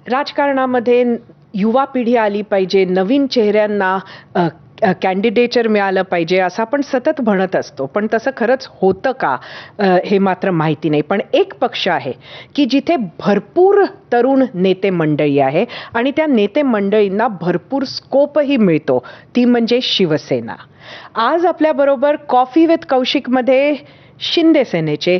राजकारणामध्ये युवा पिढी आली पाहिजे, नवीन चेहऱ्यांना कॅन्डिडेचर मिळालं पाहिजे असं आपण सतत म्हणत असतो, पण तसं खरंच होतं का हे मात्र माहिती नाही. पण एक पक्ष आहे की जिथे भरपूर तरुण नेते मंडळी आहे आणि त्या नेते मंडळींना भरपूर स्कोपही मिळतो, ती म्हणजे शिवसेना. आज आपल्याबरोबर कॉफी विथ कौशिकमध्ये शिंदे सेनेचे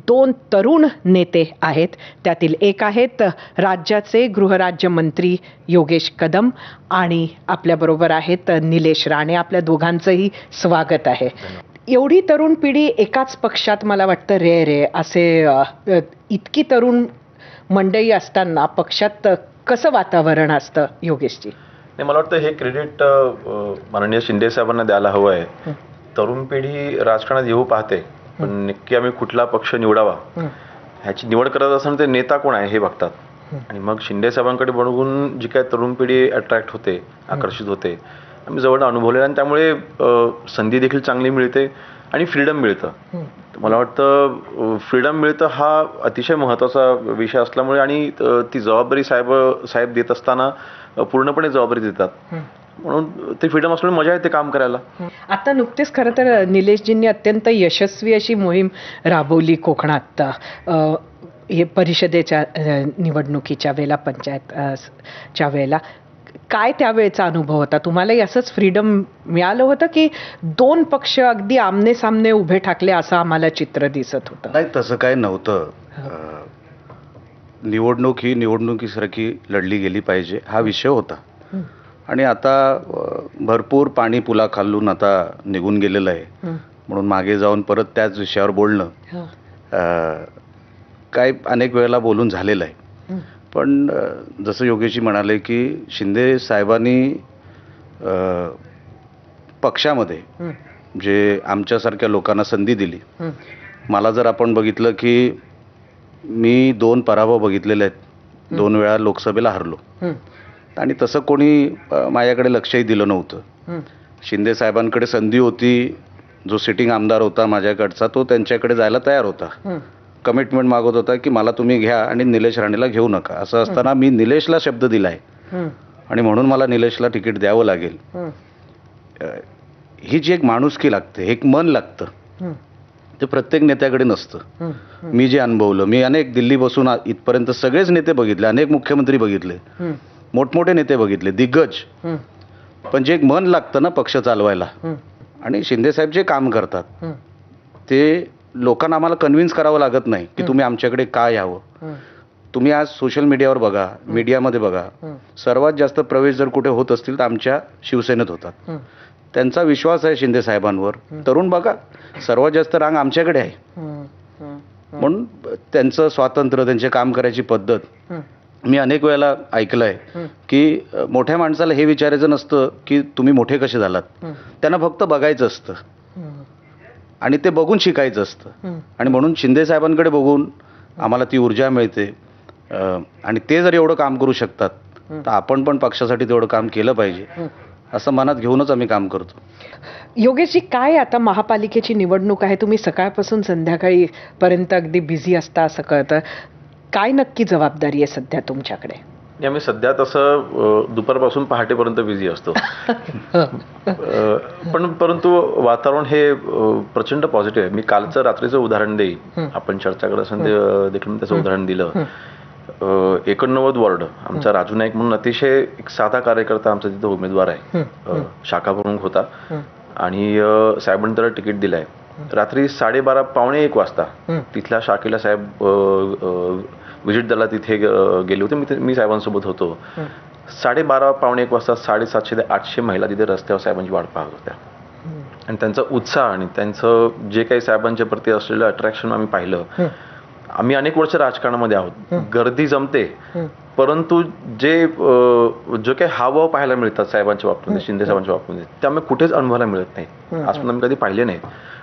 2 तरुण नेते आहेत. त्यातील एक आहेत राज्याचे गृहराज्यमंत्री योगेश कदम आणि आपल्याबरोबर आहेत निलेश राणे. आपल्या दोघांचंही स्वागत आहे. एवढी तरुण पिढी एकाच पक्षात मला वाटतं रेअर आहे. असे इतकी तरुण मंडळी असताना पक्षात कसं वातावरण असतं योगेशजी? नाही, मला वाटतं हे क्रेडिट माननीय शिंदे साहेबांना द्यायला हवं आहे. तरुण पिढी राजकारणात येऊ पाहते, पण नक्की आम्ही कुठला पक्ष निवडावा ह्याची निवड करत असताना ते नेता कोण आहे हे बघतात. आणि मग शिंदे साहेबांकडे बघून जी काय तरुण पिढी अट्रॅक्ट होते, आकर्षित होते, आम्ही जवळ अनुभवलेलं आणि त्यामुळे संधी देखील चांगली मिळते आणि फ्रीडम मिळतं. मला वाटतं फ्रीडम मिळतं हा अतिशय महत्त्वाचा विषय असल्यामुळे आणि ती जबाबदारी साहेब देत असताना पूर्णपणे जबाबदारी देतात, म्हणून ते फ्रीडम असल्यामुळे मजा येते काम करायला. आता नुकतेच खरं तर निलेशजींनी अत्यंत यशस्वी अशी मोहीम राबवली कोकणात हे परिषदेच्या निवडणुकीच्या वेळेला, पंचायतच्या वेळेला. काय त्यावेळेचा अनुभव होता? तुम्हालाही असंच फ्रीडम मिळालं होतं की 2 पक्ष अगदी आमने सामने उभे ठाकले असं आम्हाला चित्र दिसत होतं? नाही, तसं काय नव्हतं. निवडणूक ही निवडणुकीसारखी लढली गेली पाहिजे हा विषय होता. आणि आता भरपूर पाणी पुला खालून आता निघून गेलेलं आहे, म्हणून मागे जाऊन परत त्याच विषयावर बोलणं काय अनेक वेळेला बोलून झालेलं आहे. पण जसं योगेशजी म्हणाले की शिंदे साहेबांनी पक्षामध्ये जे आमच्यासारख्या लोकांना संधी दिली. मला जर आपण बघितलं की मी 2 पराभव बघितलेले आहेत, 2 वेळा लोकसभेला हरलो आणि तसं कोणी माझ्याकडे लक्षही दिलं नव्हतं. शिंदे साहेबांकडे संधी होती, जो सिटिंग आमदार होता माझ्याकडचा तो त्यांच्याकडे जायला तयार होता, कमिटमेंट मागत होता की मला तुम्ही घ्या आणि निलेश राणेला घेऊ नका. असं असताना मी निलेशला शब्द दिलाय आणि म्हणून मला निलेशला तिकीट द्यावं लागेल. ही जी एक माणुसकी लागते, एक मन लागतं, ते प्रत्येक नेत्याकडे नसतं. मी जे अनुभवलं, मी अनेक दिल्ली बसून इथपर्यंत सगळेच नेते बघितले, अनेक मुख्यमंत्री बघितले, मोठमोठे नेते बघितले, दिग्गज. पण जे एक मन लागतं ना पक्ष चालवायला, आणि शिंदेसाहेब जे काम करतात ते लोकांना आम्हाला कन्व्हिन्स करावं लागत नाही की तुम्ही आमच्याकडे का यावं. तुम्ही आज सोशल मीडियावर बघा, मीडियामध्ये बघा, सर्वात जास्त प्रवेश जर कुठे होत असतील तर आमच्या शिवसेनेत होतात. त्यांचा विश्वास आहे शिंदे साहेबांवर. तरुण बघा, सर्वात जास्त रांग आमच्याकडे आहे. म्हणून त्यांचं स्वातंत्र्य, त्यांचे काम करायची पद्धत. मी अनेक वेळेला ऐकलं आहे की मोठ्या माणसाला हे विचारायचं नसतं की तुम्ही मोठे कसे झालात, त्यांना फक्त बघायचं असतं आणि ते बघून शिकायचं असतं. आणि म्हणून शिंदे साहेबांकडे बघून आम्हाला ती ऊर्जा मिळते. आणि ते जर एवढं काम करू शकतात तर आपण पण पक्षासाठी तेवढं काम केलं पाहिजे असं मनात घेऊनच आम्ही काम करतो. योगेशजी, काय आता महापालिकेची निवडणूक आहे, तुम्ही सकाळपासून संध्याकाळीपर्यंत अगदी बिझी असता असं कळतं. काय नक्की जबाबदारी आहे सध्या तुमच्याकडे? आम्ही सध्या तसं दुपारपासून पहाटेपर्यंत बिझी असतो. परंतु वातावरण हे प्रचंड पॉझिटिव्ह आहे. मी कालचं रात्रीचं उदाहरण देईन, आपण चर्चा करत असताना देखील त्याचं उदाहरण दिलं. 89 वॉर्ड आमचा राजू नाईक म्हणून अतिशय एक साधा कार्यकर्ता आमचा तिथं उमेदवार आहे, शाखा प्रमुख होता आणि साहेबांनी त्याला तिकीट दिलंय. रात्री 12:30 पावणे 1 वाजता तिथल्या शाखेला साहेब व्हिजिट द्यायला तिथे गेले होते. मी साहेबांसोबत होतो. 12:30 पावणे 1 वाजता 750 ते 800 महिला तिथे रस्त्यावर साहेबांची वाट पाहत होत्या. आणि त्यांचा उत्साह आणि त्यांचं जे काही साहेबांच्या प्रती असलेलं अट्रॅक्शन आम्ही पाहिलं. आम्ही अनेक वर्ष राजकारणामध्ये आहोत, गर्दी जमते, परंतु जे काही हावभाव पाहायला मिळतात साहेबांच्या बाबतीत, शिंदे साहेबांच्या बाबतीत, ते आम्ही कुठेच अनुभवायला मिळत नाही, आजपर्यंत आम्ही कधी पाहिले नाहीत.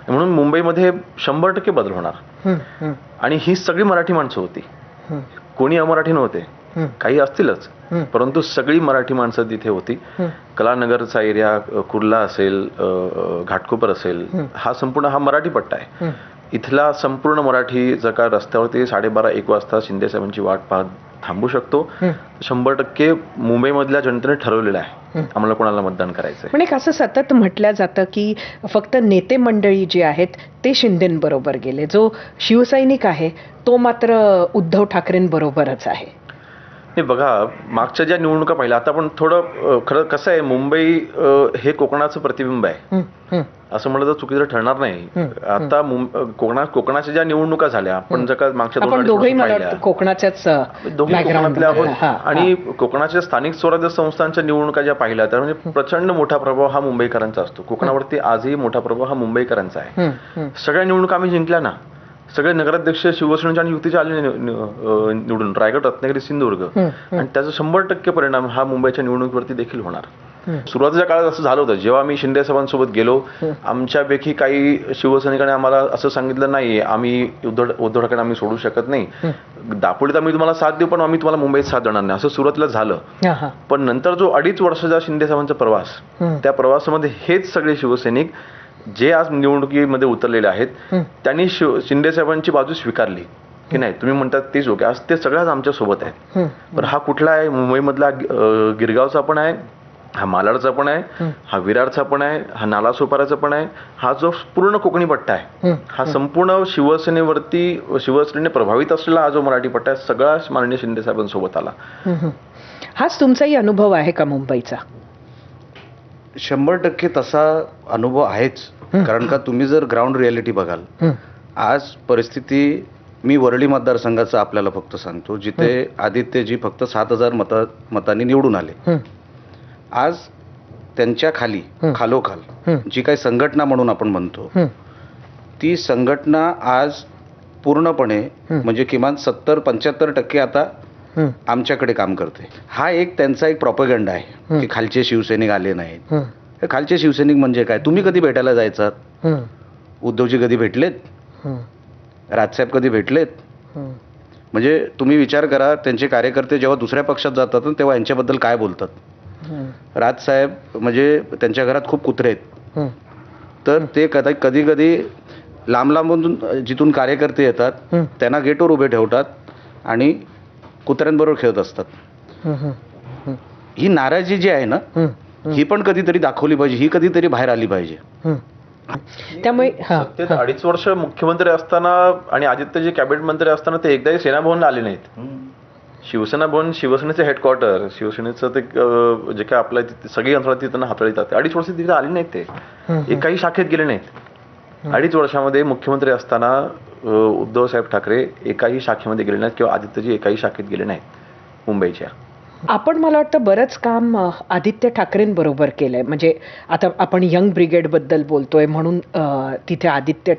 म्हणून मुंबईमध्ये 100% बदल होणार. आणि ही सगळी मराठी माणसं होती, कोणी अमराठी नव्हते, काही असतीलच, परंतु सगळी मराठी माणसं तिथे होती. कलानगरचा एरिया, कुर्ला असेल, घाटकोपर असेल, हा संपूर्ण मराठी पट्टा आहे. इथला संपूर्ण मराठी जर का रस्त्यावरती 12:30 1 वाजता शिंदे साहेबांची वाट पाहत थांबू शकतो. 100% मुंबईमधल्या जनतेने ठरवलेलं आहे आम्हाला कोणाला मतदान करायचंय. पण एक असं सतत म्हटलं जातं की फक्त नेते मंडळी जी आहेत ते शिंदेबरोबर गेले, जो शिवसैनिक आहे तो मात्र उद्धव ठाकरेंबरोबरच आहे. नाही बघा, मागच्या ज्या निवडणुका पाहिल्या, आता पण थोडं खरं कसं आहे, मुंबई हे कोकणाचं प्रतिबिंब आहे असं म्हणलं तर चुकीचं ठरणार नाही. आता कोकणाच्या ज्या निवडणुका झाल्या, आपण जर का मागच्या आपण 2-2.5 दोघंही वर्ष मला पाहिल्या, वाटतं कोकणाच्याच दोघे background कोकणातले मध्ये. हा, आहोत आणि कोकणाच्या स्थानिक स्वराज्य संस्थांच्या निवडणुका ज्या पाहिल्या तर म्हणजे प्रचंड मोठा प्रभाव हा मुंबईकरांचा असतो. कोकणावरती आजही मोठा प्रभाव हा मुंबईकरांचा आहे. सगळ्या निवडणुका आम्ही जिंकल्या ना. सगळे नगराध्यक्ष शिवसेनेच्या आणि युतीच्या आले निवडून, रायगड, रत्नागिरी, सिंधुदुर्ग, आणि त्याचा 100% परिणाम हा मुंबईच्या निवडणुकीवरती देखील होणार. सुरुवातीच्या काळात असं झालं होतं, जेव्हा आम्ही शिंदे साहेबांसोबत गेलो, आमच्यापैकी काही शिवसैनिकांनी आम्हाला असं सांगितलं नाही, आम्ही उद्धव ठाकरे आम्ही सोडू शकत नाही, दापोलीत आम्ही तुम्हाला साथ देऊ पण आम्ही तुम्हाला मुंबईत साथ देणार नाही, असं सुरुवातीला झालं. पण नंतर जो 2.5 वर्षाचा शिंदे साहेबांचा प्रवास, त्या प्रवासामध्ये हेच सगळे शिवसैनिक जे आज निवडणुकीमध्ये उतरलेले आहेत त्यांनी शिंदे साहेबांची बाजू स्वीकारली की नाही, तुम्ही म्हणतात तेच ओके, आज ते सगळ्याच आमच्या सोबत आहेत. पण हा कुठला आहे, मुंबईमधला गिरगावचा पण आहे, हा मालाडचा पण आहे, हा विरारचा पण आहे, हा नालासोपाराचा पण आहे, हा जो पूर्ण कोकणी पट्टा आहे, हा संपूर्ण शिवसेनेने प्रभावित असलेला हा जो मराठी पट्टा आहे, सगळा माननीय शिंदे साहेबांसोबत आला. हाच तुमचाही अनुभव आहे का मुंबईचा? 100% तसा अनुभव आहेच. कारण का तुम्ही जर ग्राउंड रियालिटी बघाल, आज परिस्थिती, मी वरळी मतदारसंघाचं आपल्याला फक्त सांगतो, जिथे आदित्यजी फक्त 7,000 मतांनी निवडून आले. आज त्यांच्या खालोखाल जी काही संघटना म्हणून आपण म्हणतो, ती संघटना आज पूर्णपणे म्हणजे किमान 70-75% आता आमच्याकडे काम करते. हा एक त्यांचा एक प्रॉपगंडा आहे की खालचे शिवसैनिक आले नाहीत. खालचे शिवसैनिक म्हणजे काय? तुम्ही कधी भेटायला जायचात? उद्धवजी कधी भेटलेत? राजसाहेब कधी भेटलेत? म्हणजे तुम्ही विचार करा, त्यांचे कार्यकर्ते जेव्हा दुसऱ्या पक्षात जातात तेव्हा यांच्याबद्दल काय बोलतात. राजसाहेब म्हणजे त्यांच्या घरात खूप कुत्रे आहेत, तर ते कधी कधी लांब लांबून जिथून कार्यकर्ते येतात त्यांना गेटवर उभे ठेवतात आणि कुत्र्यांबरोबर खेळत असतात. ही नाराजी जी आहे ना, ही पण कधीतरी दाखवली पाहिजे, ही कधीतरी बाहेर आली पाहिजे. त्यामुळे सत्तेत 2.5 वर्ष मुख्यमंत्री असताना आणि आदित्यजी कॅबिनेट मंत्री असताना ते एकदाही सेना भवनला आले नाहीत. शिवसेना भवन, शिवसेनेचे हेडक्वार्टर, शिवसेनेचं ते जे काय आपलं सगळी यंत्रणा तिथं हाताळतात, 2.5 वर्ष तिथे आले नाहीत. ते एकाही शाखेत गेले नाहीत. 2.5 वर्षामध्ये मुख्यमंत्री असताना उद्धव साहेब ठाकरे एकाही शाखेमध्ये गेले नाहीत किंवा आदित्यजी एकाही शाखेत गेले नाहीत मुंबईच्या. आपण मला वाटतं बरंच काम आदित्य ठाकरेंबरोबर केलंय. म्हणजे आता आपण यंग ब्रिगेड बद्दल बोलतोय म्हणून तिथे आदित्य ठाकरे